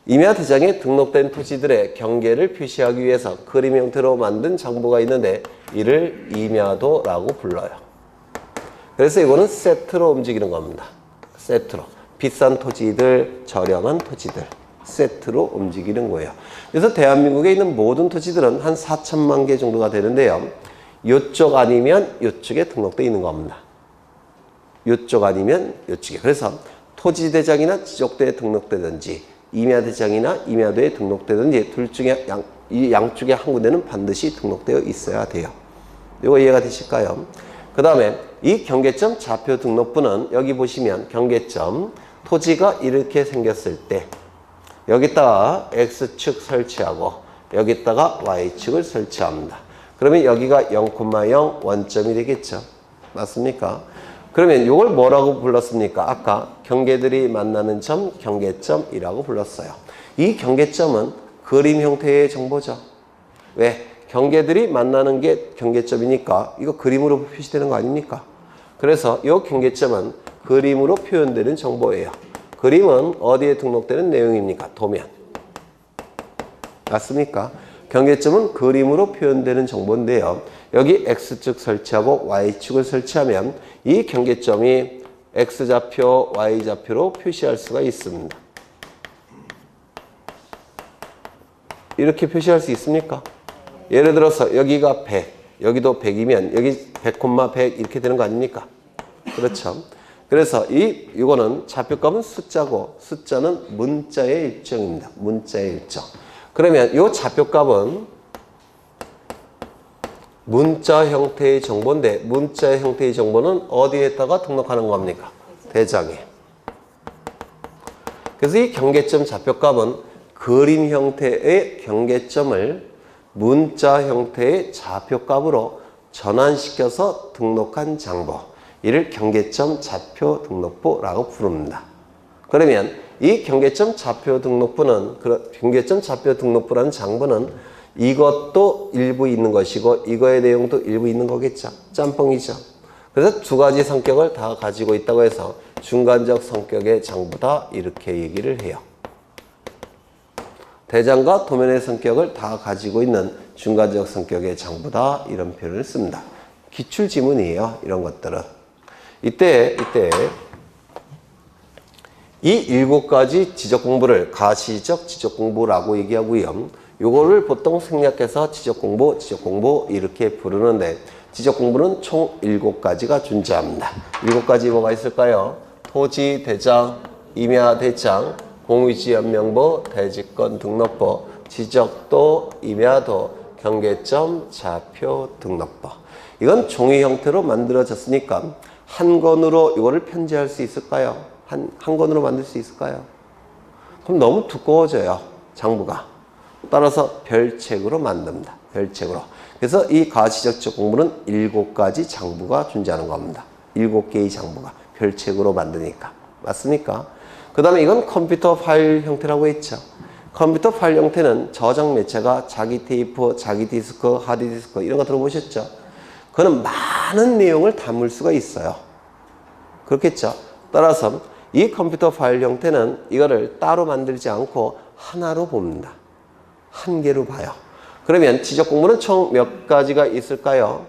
임야 대장에 등록된 토지들의 경계를 표시하기 위해서 그림 형태로 만든 장부가 있는데 이를 임야도라고 불러요. 그래서 이거는 세트로 움직이는 겁니다. 세트로. 비싼 토지들, 저렴한 토지들. 세트로 움직이는 거예요. 그래서 대한민국에 있는 모든 토지들은 한 4천만 개 정도가 되는데요. 이쪽 아니면 이쪽에 등록되어 있는 겁니다. 이쪽 아니면 이쪽에. 그래서 토지대장이나 지적도에 등록되든지 임야대장이나 임야도에 등록되든지 둘 중에 이 양쪽에 한 군데는 반드시 등록되어 있어야 돼요. 이거 이해가 되실까요? 그 다음에 이 경계점 좌표 등록부는 여기 보시면 경계점 토지가 이렇게 생겼을 때 여기다가 X축 설치하고 여기다가 Y축을 설치합니다. 그러면 여기가 0,0 원점이 되겠죠. 맞습니까? 그러면 이걸 뭐라고 불렀습니까? 아까 경계들이 만나는 점, 경계점이라고 불렀어요. 이 경계점은 그림 형태의 정보죠. 왜? 경계들이 만나는 게 경계점이니까 이거 그림으로 표시되는 거 아닙니까? 그래서 이 경계점은 그림으로 표현되는 정보예요. 그림은 어디에 등록되는 내용입니까? 도면. 맞습니까? 경계점은 그림으로 표현되는 정보인데요. 여기 X축 설치하고 Y축을 설치하면 이 경계점이 X좌표, Y좌표로 표시할 수가 있습니다. 이렇게 표시할 수 있습니까? 예를 들어서 여기가 100, 여기도 100이면 여기 100,100 이렇게 되는 거 아닙니까? 그렇죠. 그래서 이거는 좌표값은 숫자고 숫자는 문자의 일정입니다. 문자의 일정. 그러면 이 좌표값은 문자 형태의 정보인데 문자 형태의 정보는 어디에다가 등록하는 겁니까? 대장에. 그래서 이 경계점 좌표값은 그림 형태의 경계점을 문자 형태의 좌표값으로 전환시켜서 등록한 장부. 이를 경계점 좌표 등록부라고 부릅니다. 그러면 이 경계점 좌표 등록부는 경계점 좌표 등록부라는 장부는 이것도 일부 있는 것이고 이거의 내용도 일부 있는 거겠죠. 짬뽕이죠. 그래서 두 가지 성격을 다 가지고 있다고 해서 중간적 성격의 장부다 이렇게 얘기를 해요. 대장과 도면의 성격을 다 가지고 있는 중간적 성격의 장부다 이런 표현을 씁니다. 기출지문이에요. 이런 것들은. 이때 이 7가지 지적 공부를 가시적 지적 공부라고 얘기하고요. 요거를 보통 생략해서 지적 공부 이렇게 부르는데 지적 공부는 총 7가지가 존재합니다. 7가지 뭐가 있을까요? 토지 대장, 임야 대장, 공유지연명부, 대지권 등록부, 지적도, 임야도, 경계점, 좌표 등록부. 이건 종이 형태로 만들어졌으니까 한 권으로 이거를 편제할 수 있을까요? 한 권으로 만들 수 있을까요? 그럼 너무 두꺼워져요. 장부가. 따라서 별책으로 만듭니다. 별책으로. 그래서 이 가시적 지적 공부는 7가지 장부가 존재하는 겁니다. 7개의 장부가 별책으로 만드니까. 맞습니까? 그 다음에 이건 컴퓨터 파일 형태라고 했죠. 컴퓨터 파일 형태는 저장 매체가 자기 테이프, 자기 디스크, 하드디스크 이런 거 들어보셨죠? 그거는 많은 내용을 담을 수가 있어요. 그렇겠죠? 따라서 이 컴퓨터 파일 형태는 이거를 따로 만들지 않고 하나로 봅니다. 한 개로 봐요. 그러면 지적 공부는 총 몇 가지가 있을까요?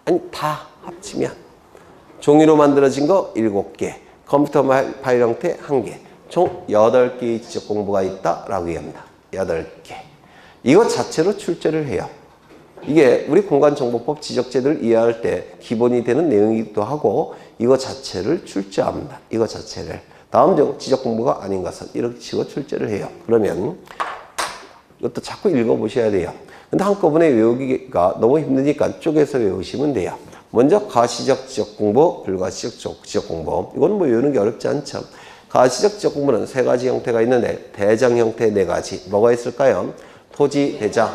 아니, 다 합치면 종이로 만들어진 거 7개, 컴퓨터 파일 형태 1개, 총 8개의 지적 공부가 있다라고 얘기합니다. 8개. 이것 자체로 출제를 해요. 이게 우리 공간정보법 지적제도를 이해할 때 기본이 되는 내용이기도 하고 이거 자체를 출제합니다. 이거 자체를. 다음 중 지적 공부가 아닌 것은 이렇게 치고 출제를 해요. 그러면 이것도 자꾸 읽어보셔야 돼요. 근데 한꺼번에 외우기가 너무 힘드니까 쪼개서 외우시면 돼요. 먼저 가시적 지적 공부, 불가시적 지적 공부. 이건 뭐 외우는 게 어렵지 않죠. 가시적 지적 공부는 3가지 형태가 있는데 대장 형태 4가지. 뭐가 있을까요? 토지 대장,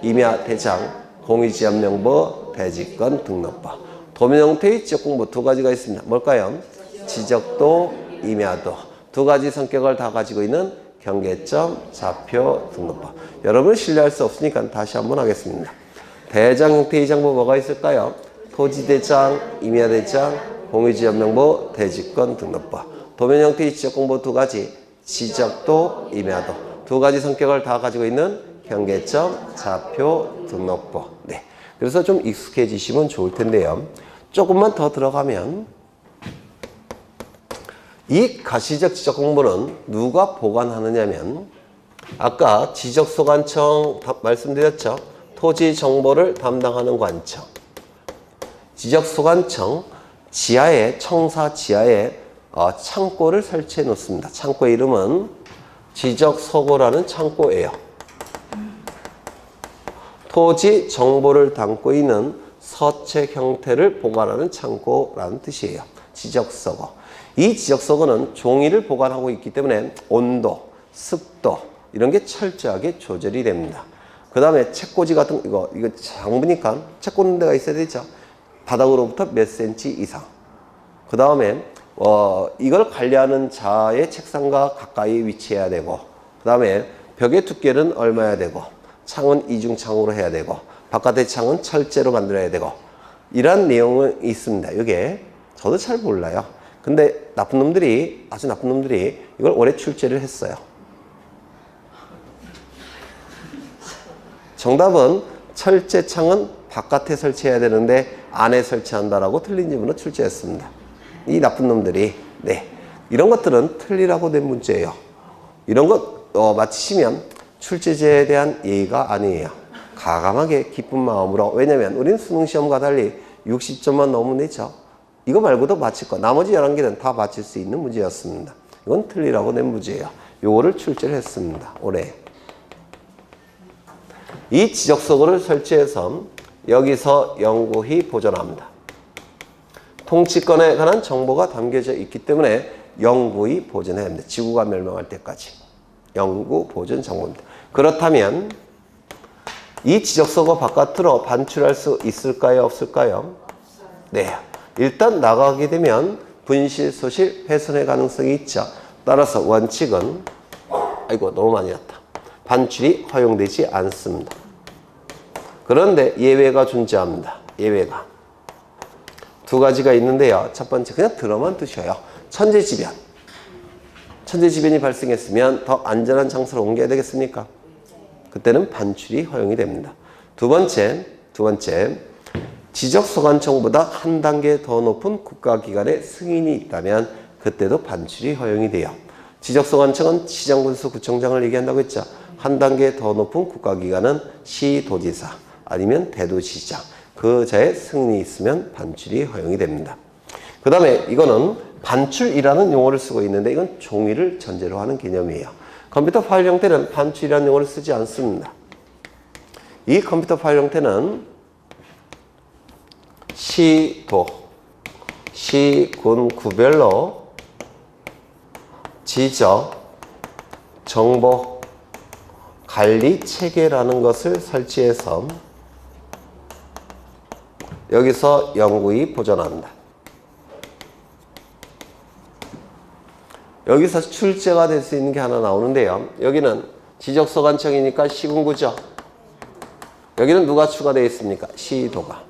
임야 대장, 공유지연명부, 대지권 등록부. 도면 형태의 지적 공부 2가지가 있습니다. 뭘까요? 지적도, 임야도. 2가지 성격을 다 가지고 있는 경계점, 좌표, 등록부. 여러분을 신뢰할 수 없으니까 다시 한번 하겠습니다. 대장 형태의 장부 뭐가 있을까요? 토지대장, 임야대장, 공유지연명부, 대지권 등록부. 도면 형태의 지적 공부 2가지, 지적도, 임야도. 2가지 성격을 다 가지고 있는 경계점, 좌표, 등록부. 네. 그래서 좀 익숙해지시면 좋을 텐데요. 조금만 더 들어가면 이 가시적 지적 공부는 누가 보관하느냐면 아까 지적소관청 말씀드렸죠. 토지 정보를 담당하는 관청. 지적소관청 지하에 청사 지하에 창고를 설치해 놓습니다. 창고의 이름은 지적소고라는 창고예요. 토지 정보를 담고 있는 서책 형태를 보관하는 창고라는 뜻이에요. 지적서고. 이 지적서고는 종이를 보관하고 있기 때문에 온도, 습도 이런 게 철저하게 조절이 됩니다. 그 다음에 책꽂이 같은 이거 장부니까 책 꽂는 데가 있어야 되죠. 바닥으로부터 몇 센치 이상. 그 다음에 이걸 관리하는 자의 책상과 가까이 위치해야 되고, 그 다음에 벽의 두께는 얼마야 되고, 창은 이중창으로 해야 되고, 바깥의 창은 철제로 만들어야 되고, 이런 내용은 있습니다. 이게 저도 잘 몰라요. 근데 아주 나쁜 놈들이 이걸 올해 출제를 했어요. 정답은 철제 창은 바깥에 설치해야 되는데 안에 설치한다라고 틀린 지문으로 출제했습니다. 이 나쁜 놈들이. 네, 이런 것들은 틀리라고 된 문제예요. 이런 것 맞히시면 출제제에 대한 예의가 아니에요. 가감하게 기쁜 마음으로. 왜냐면 우리는 수능시험과 달리 60점만 넘으면 되죠. 이거 말고도 맞힐 거. 나머지 11개는 다 맞힐 수 있는 문제였습니다. 이건 틀리라고 낸 문제예요. 요거를 출제를 했습니다. 올해. 이 지적서고를 설치해서 여기서 영구히 보존합니다. 통치권에 관한 정보가 담겨져 있기 때문에 영구히 보존해야 합니다. 지구가 멸망할 때까지. 영구 보존 정보입니다. 그렇다면 이 지적서고 바깥으로 반출할 수 있을까요? 없을까요? 네. 일단 나가게 되면 분실, 소실, 훼손의 가능성이 있죠. 따라서 원칙은, 아이고, 너무 많이 났다. 반출이 허용되지 않습니다. 그런데 예외가 존재합니다. 예외가. 두 가지가 있는데요. 첫 번째, 그냥 들어만 두셔요. 천재지변. 천재지변이 발생했으면 더 안전한 장소로 옮겨야 되겠습니까? 그때는 반출이 허용이 됩니다. 두 번째, 지적소관청보다 한 단계 더 높은 국가기관의 승인이 있다면 그때도 반출이 허용이 돼요. 지적소관청은 시장군수 구청장을 얘기한다고 했죠. 한 단계 더 높은 국가기관은 시도지사 아니면 대도시장, 그자의 승인이 있으면 반출이 허용이 됩니다. 그 다음에 이거는 반출이라는 용어를 쓰고 있는데 이건 종이를 전제로 하는 개념이에요. 컴퓨터 파일 형태는 반출이라는 용어를 쓰지 않습니다. 이 컴퓨터 파일 형태는 시도, 시군 구별로 지적, 정보, 관리 체계라는 것을 설치해서 여기서 영구히 보존한다. 여기서 출제가 될 수 있는 게 하나 나오는데요. 여기는 지적소관청이니까 시군구죠. 여기는 누가 추가되어 있습니까? 시도가.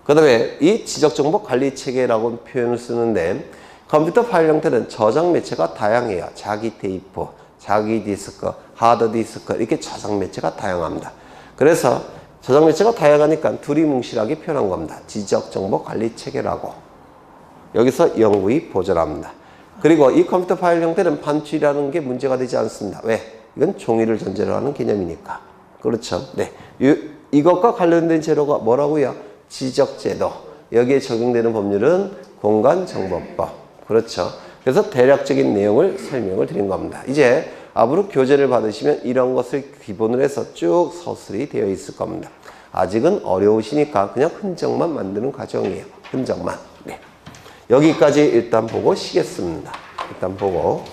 그 다음에 이 지적정보관리체계라고 표현을 쓰는데 컴퓨터 파일 형태는 저장 매체가 다양해요. 자기 테이프, 자기 디스크, 하드 디스크 이렇게 저장 매체가 다양합니다. 그래서 저장 매체가 다양하니까 둘이 뭉실하게 표현한 겁니다. 지적정보관리체계라고. 여기서 영구히 보존합니다. 그리고 이 컴퓨터 파일 형태는 반출이라는 게 문제가 되지 않습니다. 왜? 이건 종이를 전제로 하는 개념이니까. 그렇죠. 네. 이것과 관련된 제도가 뭐라고요? 지적제도. 여기에 적용되는 법률은 공간정보법. 그렇죠. 그래서 대략적인 내용을 설명을 드린 겁니다. 이제 앞으로 교재를 받으시면 이런 것을 기본으로 해서 쭉 서술이 되어 있을 겁니다. 아직은 어려우시니까 그냥 흔적만 만드는 과정이에요. 흔적만. 네. 여기까지 일단 보고 쉬겠습니다. 일단 보고.